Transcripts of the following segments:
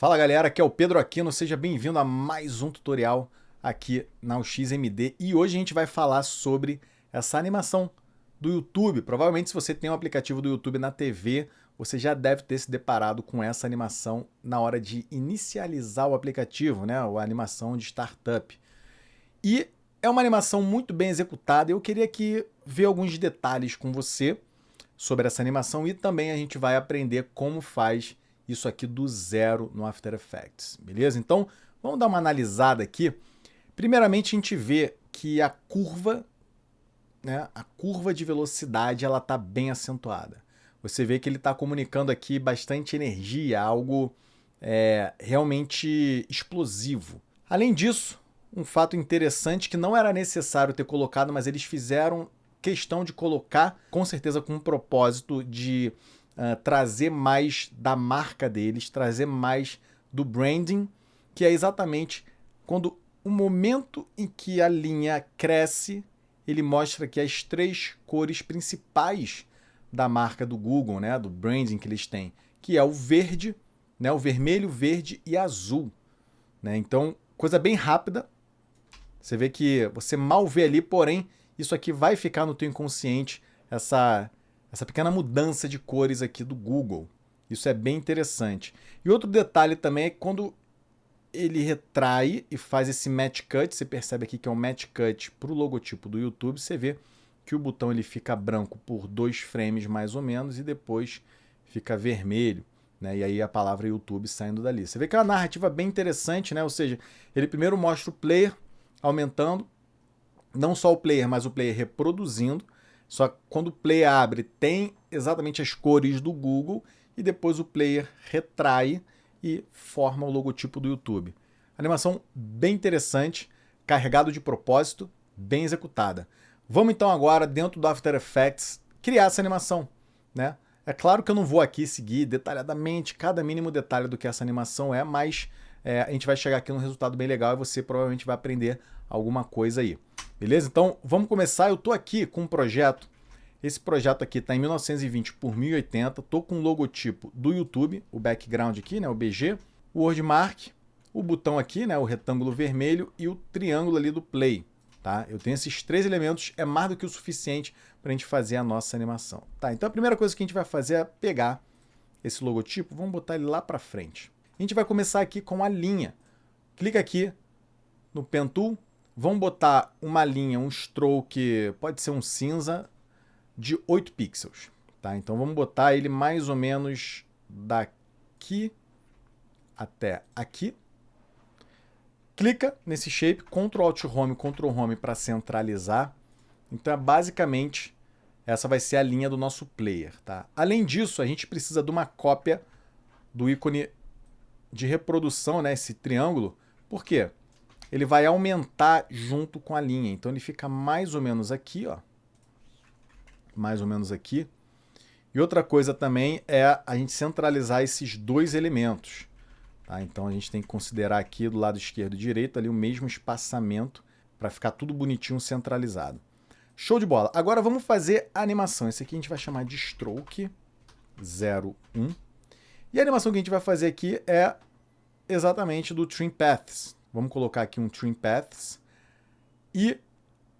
Fala galera, aqui é o Pedro Aquino, seja bem-vindo a mais um tutorial aqui na UXMD e hoje a gente vai falar sobre essa animação do YouTube. Provavelmente se você tem um aplicativo do YouTube na TV, você já deve ter se deparado com essa animação na hora de inicializar o aplicativo, né? A animação de startup. E é uma animação muito bem executada e eu queria aqui ver alguns detalhes com você sobre essa animação e também a gente vai aprender como faz isso aqui do zero no After Effects, beleza? Então, vamos dar uma analisada aqui. Primeiramente, a gente vê que a curva, né, a curva de velocidade, ela está bem acentuada. Você vê que ele está comunicando aqui bastante energia, algo realmente explosivo. Além disso, um fato interessante que não era necessário ter colocado, mas eles fizeram questão de colocar, com certeza com um propósito de trazer mais da marca deles, trazer mais do branding, que é exatamente quando o momento em que a linha cresce, ele mostra que as três cores principais da marca do Google, né, do branding que eles têm, que é o verde, né, o vermelho, verde e azul. Né? Então, coisa bem rápida. Você vê que você mal vê ali, porém, isso aqui vai ficar no teu inconsciente, essa pequena mudança de cores aqui do Google. Isso é bem interessante. E outro detalhe também é que quando ele retrai e faz esse match cut, você percebe aqui que é um match cut para o logotipo do YouTube, você vê que o botão ele fica branco por 2 frames mais ou menos e depois fica vermelho. Né? E aí a palavra YouTube saindo dali. Você vê que é uma narrativa bem interessante, né? Ou seja, ele primeiro mostra o player aumentando, não só o player, mas o player reproduzindo. Só que quando o player abre, tem exatamente as cores do Google e depois o player retrai e forma o logotipo do YouTube. Animação bem interessante, carregado de propósito, bem executada. Vamos então agora, dentro do After Effects, criar essa animação. Né? É claro que eu não vou aqui seguir detalhadamente cada mínimo detalhe do que essa animação é, mas a gente vai chegar aqui num resultado bem legal e você provavelmente vai aprender alguma coisa aí. Beleza? Então, vamos começar. Eu estou aqui com um projeto. Esse projeto aqui está em 1920 por 1080. Estou com o logotipo do YouTube, o background aqui, né, o BG, o Wordmark, o botão aqui, né, o retângulo vermelho e o triângulo ali do play. Tá? Eu tenho esses 3 elementos, é mais do que o suficiente para a gente fazer a nossa animação. Tá? Então, a primeira coisa que a gente vai fazer é pegar esse logotipo, vamos botar ele lá para frente. A gente vai começar aqui com a linha. Clica aqui no Pen Tool. Vamos botar uma linha, um stroke, pode ser um cinza, de 8 pixels. Tá? Então vamos botar ele mais ou menos daqui até aqui. Clica nesse shape, Ctrl Alt Home, Ctrl Home para centralizar. Então basicamente essa vai ser a linha do nosso player. Tá? Além disso, a gente precisa de uma cópia do ícone de reprodução, né, esse triângulo. Por quê? Ele vai aumentar junto com a linha. Então ele fica mais ou menos aqui, ó. Mais ou menos aqui. E outra coisa também é a gente centralizar esses 2 elementos. Tá? Então a gente tem que considerar aqui do lado esquerdo e direito ali o mesmo espaçamento para ficar tudo bonitinho centralizado. Show de bola. Agora vamos fazer a animação. Esse aqui a gente vai chamar de Stroke 01. E a animação que a gente vai fazer aqui é exatamente do Trim Paths. Vamos colocar aqui um Trim Paths e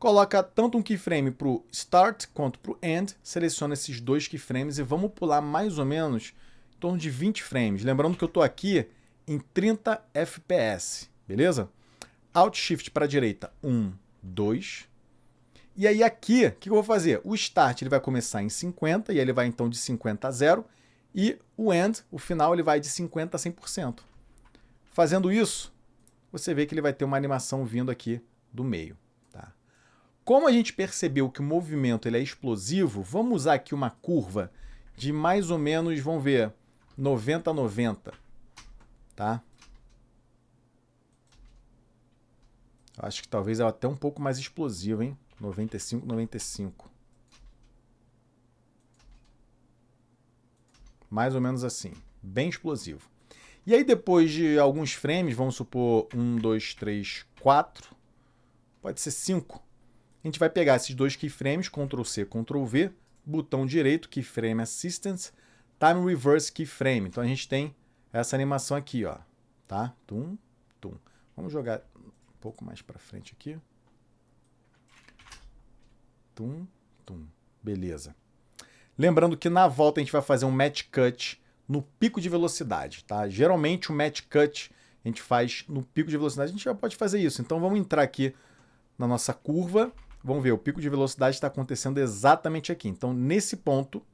coloca tanto um keyframe para o Start quanto para o End. Seleciona esses 2 keyframes e vamos pular mais ou menos em torno de 20 frames. Lembrando que eu estou aqui em 30 FPS, beleza? Alt Shift para a direita, 1, 2. E aí aqui, o que eu vou fazer? O Start ele vai começar em 50 e ele vai então de 50 a 0. E o End, o final, ele vai de 50 a 100%. Fazendo isso, você vê que ele vai ter uma animação vindo aqui do meio. Tá? Como a gente percebeu que o movimento ele é explosivo, vamos usar aqui uma curva de mais ou menos, vamos ver, 90 a 90. Tá? Eu acho que talvez ela até um pouco mais explosiva, hein? 95, 95. Mais ou menos assim. Bem explosivo. E aí depois de alguns frames, vamos supor 1, 2, 3, 4, pode ser 5. A gente vai pegar esses 2 keyframes, Ctrl C, Ctrl V, botão direito, Keyframe Assistance, Time Reverse Keyframe. Então a gente tem essa animação aqui, ó. tá? Tum, tum. Vamos jogar um pouco mais para frente aqui. Tum, tum. Beleza. Lembrando que na volta a gente vai fazer um match cut no pico de velocidade, tá? Geralmente o match cut a gente faz no pico de velocidade, a gente já pode fazer isso. Então vamos entrar aqui na nossa curva, vamos ver, o pico de velocidade está acontecendo exatamente aqui. Então nesse ponto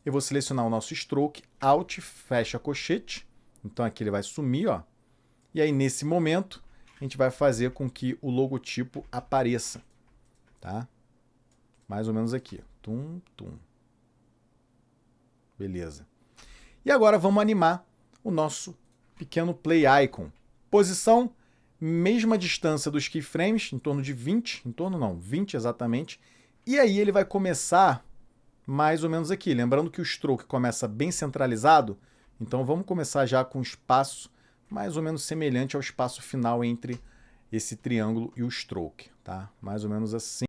eu vou selecionar o nosso stroke, Alt, fecha colchete, então aqui ele vai sumir, ó. E aí nesse momento a gente vai fazer com que o logotipo apareça, tá? Mais ou menos aqui, tum, tum. Beleza. E agora vamos animar o nosso pequeno play icon. Posição, mesma distância dos keyframes, em torno de 20, 20 exatamente. E aí ele vai começar mais ou menos aqui. Lembrando que o stroke começa bem centralizado, então vamos começar já com um espaço mais ou menos semelhante ao espaço final entre esse triângulo e o stroke, tá? Mais ou menos assim.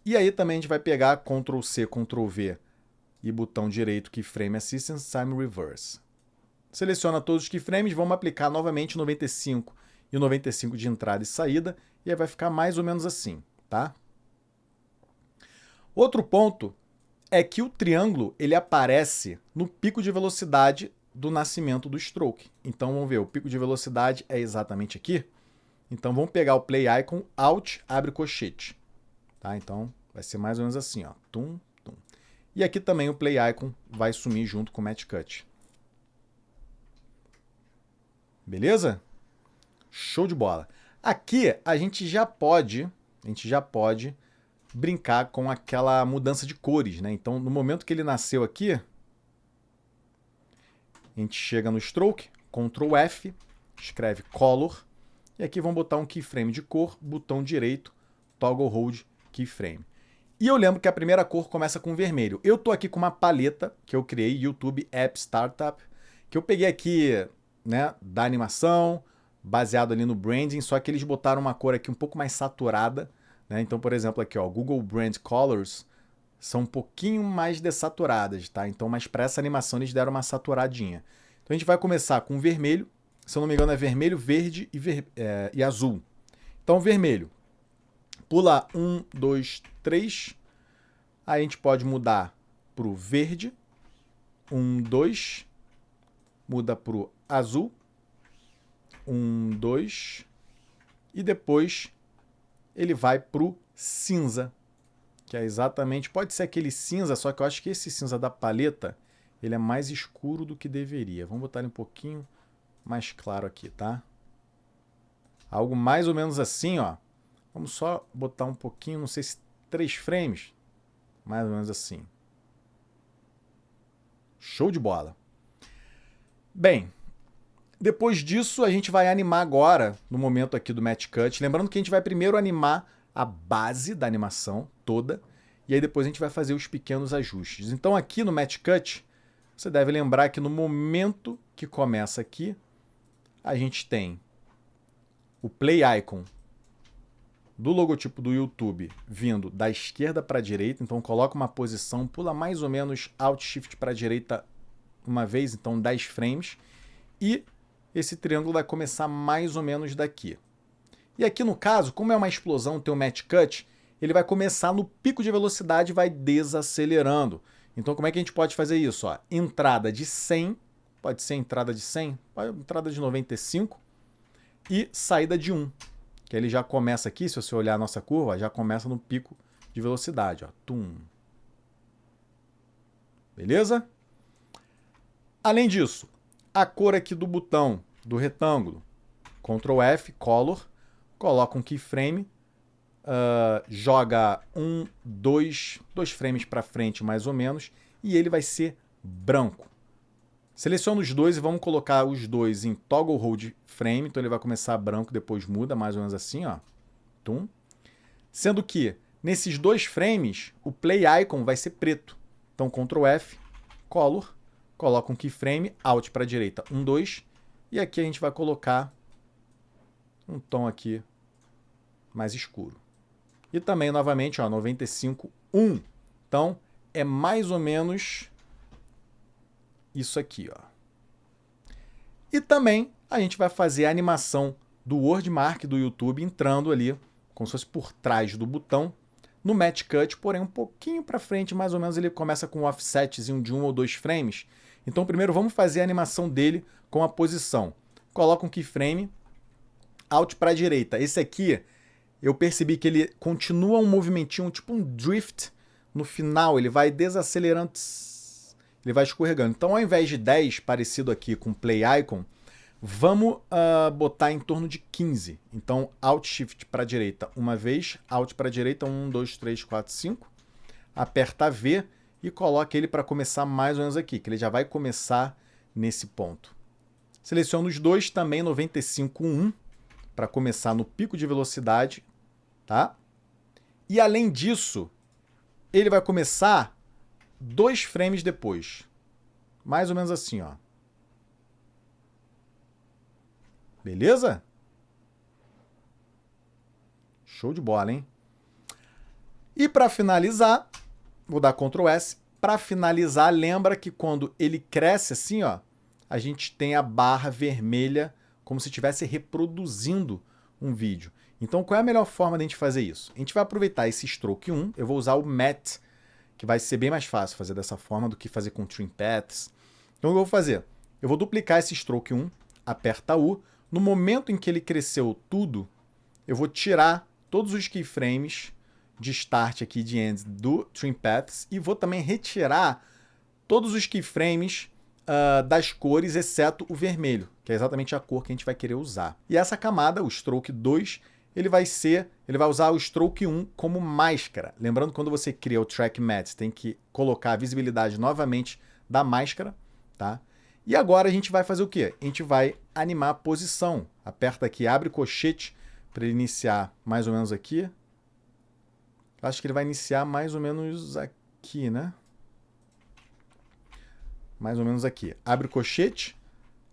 E aí também a gente vai pegar Ctrl C, Ctrl V e botão direito Keyframe Assistance, Time Reverse. Seleciona todos os keyframes, vamos aplicar novamente 95 e 95 de entrada e saída, e aí vai ficar mais ou menos assim, tá? Outro ponto é que o triângulo ele aparece no pico de velocidade do nascimento do stroke. Então vamos ver, o pico de velocidade é exatamente aqui. Então vamos pegar o Play Icon, Alt, abre colchete. Tá? Então vai ser mais ou menos assim, ó. Tum, tum. E aqui também o Play Icon vai sumir junto com o Match Cut. Beleza? Show de bola. Aqui a gente já pode brincar com aquela mudança de cores, né? Então, no momento que ele nasceu aqui, a gente chega no Stroke, Ctrl F, escreve Color, e aqui vamos botar um keyframe de cor, botão direito, Toggle Hold Keyframe. E eu lembro que a primeira cor começa com vermelho. Eu tô aqui com uma paleta que eu criei, YouTube App Startup, que eu peguei aqui, né, da animação, baseado ali no branding, só que eles botaram uma cor aqui um pouco mais saturada, né? Então, por exemplo, aqui, ó, Google Brand Colors são um pouquinho mais dessaturadas, tá? Então, mas para essa animação eles deram uma saturadinha. Então a gente vai começar com vermelho, se eu não me engano é vermelho, verde e azul. Então, vermelho. Pula 1, 2, 3. Aí a gente pode mudar para o verde. 1, 2. Muda para o azul. 1, 2. E depois ele vai para o cinza. Que é exatamente... Pode ser aquele cinza, só que eu acho que esse cinza da paleta ele é mais escuro do que deveria. Vamos botar ele um pouquinho mais claro aqui, tá? Algo mais ou menos assim, ó. Vamos só botar um pouquinho, não sei se 3 frames. Mais ou menos assim. Show de bola. Bem, depois disso a gente vai animar agora, no momento aqui do Match Cut. Lembrando que a gente vai primeiro animar a base da animação toda. E aí depois a gente vai fazer os pequenos ajustes. Então aqui no Match Cut, você deve lembrar que no momento que começa aqui, a gente tem o Play Icon do logotipo do YouTube vindo da esquerda para a direita, então coloca uma posição, pula mais ou menos Alt Shift para a direita uma vez, então 10 frames, e esse triângulo vai começar mais ou menos daqui. E aqui no caso, como é uma explosão, tem o Match Cut, ele vai começar no pico de velocidade e vai desacelerando. Então como é que a gente pode fazer isso? Ó, entrada de 100, pode ser entrada de 100, entrada de 95 e saída de 1. Que ele já começa aqui, se você olhar a nossa curva, já começa no pico de velocidade. Ó. Tum. Beleza? Além disso, a cor aqui do botão do retângulo, Ctrl F, Color, coloca um keyframe, joga dois frames para frente mais ou menos, e ele vai ser branco. Seleciona os dois e vamos colocar os dois em Toggle Hold Frame. Então ele vai começar branco, depois muda, mais ou menos assim, ó. Tum. Sendo que nesses 2 frames, o Play Icon vai ser preto. Então Ctrl F, Color, coloca um keyframe, Alt para a direita, 1, 2. E aqui a gente vai colocar um tom aqui mais escuro. E também, novamente, ó, 95, 1. Então é mais ou menos... isso aqui, ó. E também a gente vai fazer a animação do Wordmark do YouTube entrando ali, como se fosse por trás do botão, no Match Cut, porém um pouquinho para frente, mais ou menos ele começa com um offsetzinho de 1 ou 2 frames. Então primeiro vamos fazer a animação dele com a posição. Coloca um keyframe, Alt para a direita. Esse aqui, eu percebi que ele continua um movimentinho, tipo um drift no final, ele vai desacelerando, ele vai escorregando. Então ao invés de 10, parecido aqui com Play Icon, vamos botar em torno de 15. Então, Alt Shift para a direita uma vez, Alt para a direita, 1, 2, 3, 4, 5. Aperta V e coloca ele para começar mais ou menos aqui, que ele já vai começar nesse ponto. Seleciono os dois, também 95.1, para começar no pico de velocidade, tá? E além disso, ele vai começar 2 frames depois. Mais ou menos assim, ó. Beleza? Show de bola, hein? E para finalizar, vou dar Ctrl S. Para finalizar, lembra que quando ele cresce assim, ó, a gente tem a barra vermelha como se estivesse reproduzindo um vídeo. Então, qual é a melhor forma de a gente fazer isso? A gente vai aproveitar esse Stroke 1, eu vou usar o Matte, que vai ser bem mais fácil fazer dessa forma do que fazer com Trim Paths. Então, o que eu vou fazer? Eu vou duplicar esse Stroke 1, aperta U. No momento em que ele cresceu tudo, eu vou tirar todos os keyframes de Start aqui de End do Trim Paths e vou também retirar todos os keyframes das cores, exceto o vermelho, que é exatamente a cor que a gente vai querer usar. E essa camada, o Stroke 2, ele vai usar o Stroke 1 como máscara. Lembrando que quando você cria o Track Matte, você tem que colocar a visibilidade novamente da máscara, tá? E agora a gente vai fazer o quê? A gente vai animar a posição. Aperta aqui, abre colchete para ele iniciar mais ou menos aqui. Acho que ele vai iniciar mais ou menos aqui, né? Mais ou menos aqui. Abre o colchete,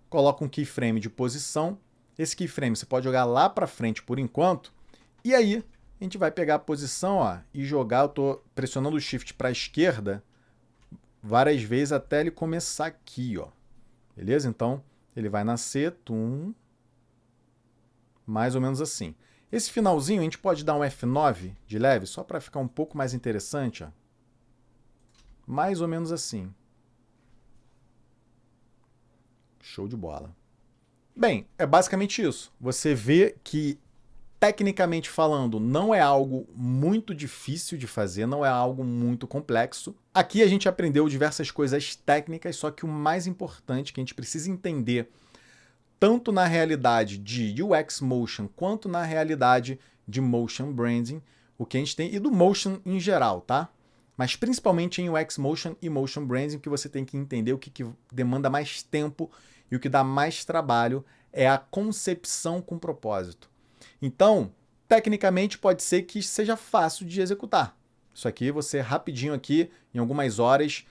coloca um keyframe de posição. Esse keyframe você pode jogar lá para frente por enquanto. E aí a gente vai pegar a posição, ó, e jogar. Eu estou pressionando o Shift para a esquerda várias vezes até ele começar aqui, ó. Beleza? Então, ele vai nascer, mais ou menos assim. Esse finalzinho, a gente pode dar um F9 de leve, só para ficar um pouco mais interessante, ó. Mais ou menos assim. Show de bola. Bem, é basicamente isso. Você vê que, tecnicamente falando, não é algo muito difícil de fazer, não é algo muito complexo. Aqui a gente aprendeu diversas coisas técnicas, só que o mais importante que a gente precisa entender, tanto na realidade de UX Motion, quanto na realidade de Motion Branding, o que a gente tem, e do Motion em geral, tá? Mas principalmente em UX Motion e Motion Branding, que você tem que entender o que demanda mais tempo e o que dá mais trabalho é a concepção com propósito. Então, tecnicamente pode ser que seja fácil de executar. Isso aqui você rapidinho aqui, em algumas horas,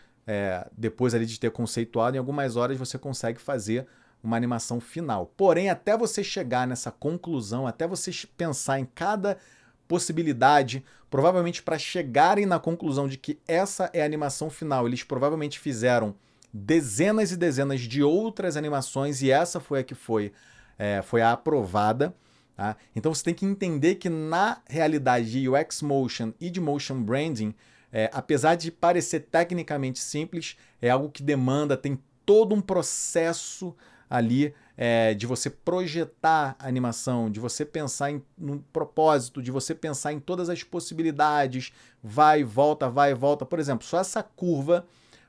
depois ali de ter conceituado, em algumas horas você consegue fazer uma animação final. Porém, até você chegar nessa conclusão, até você pensar em cada possibilidade, provavelmente para chegarem na conclusão de que essa é a animação final, eles provavelmente fizeram dezenas e dezenas de outras animações e essa foi a que foi a aprovada. Tá? Então você tem que entender que na realidade de UX Motion e de Motion Branding, apesar de parecer tecnicamente simples, é algo que demanda, tem todo um processo ali de você projetar a animação, de você pensar no propósito, de você pensar em todas as possibilidades, vai e volta, vai e volta. Por exemplo, só essa curva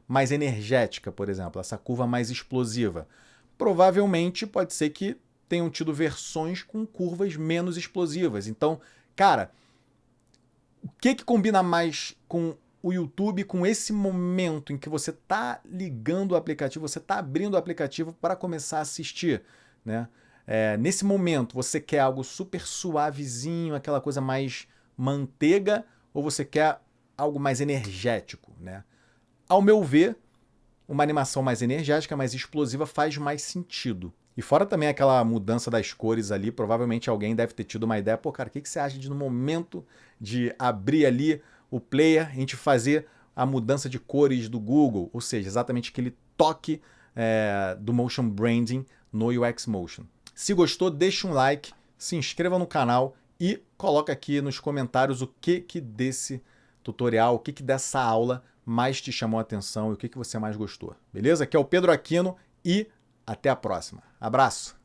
mais energética, por exemplo, essa curva mais explosiva. Provavelmente pode ser que tenham tido versões com curvas menos explosivas. Então, cara, o que combina mais com o YouTube, com esse momento em que você está ligando o aplicativo, você está abrindo o aplicativo para começar a assistir, né? Nesse momento, você quer algo super suavezinho, aquela coisa mais manteiga, ou você quer algo mais energético, né? Ao meu ver, uma animação mais energética, mais explosiva faz mais sentido. E fora também aquela mudança das cores ali, provavelmente alguém deve ter tido uma ideia, pô, cara, o que você acha de no momento de abrir ali o player, a gente fazer a mudança de cores do Google, ou seja, exatamente aquele toque do motion branding no UX Motion. Se gostou, deixa um like, se inscreva no canal e coloca aqui nos comentários o que desse tutorial, o que dessa aula mais te chamou a atenção e o que você mais gostou. Beleza? Aqui é o Pedro Aquino e até a próxima. Abraço!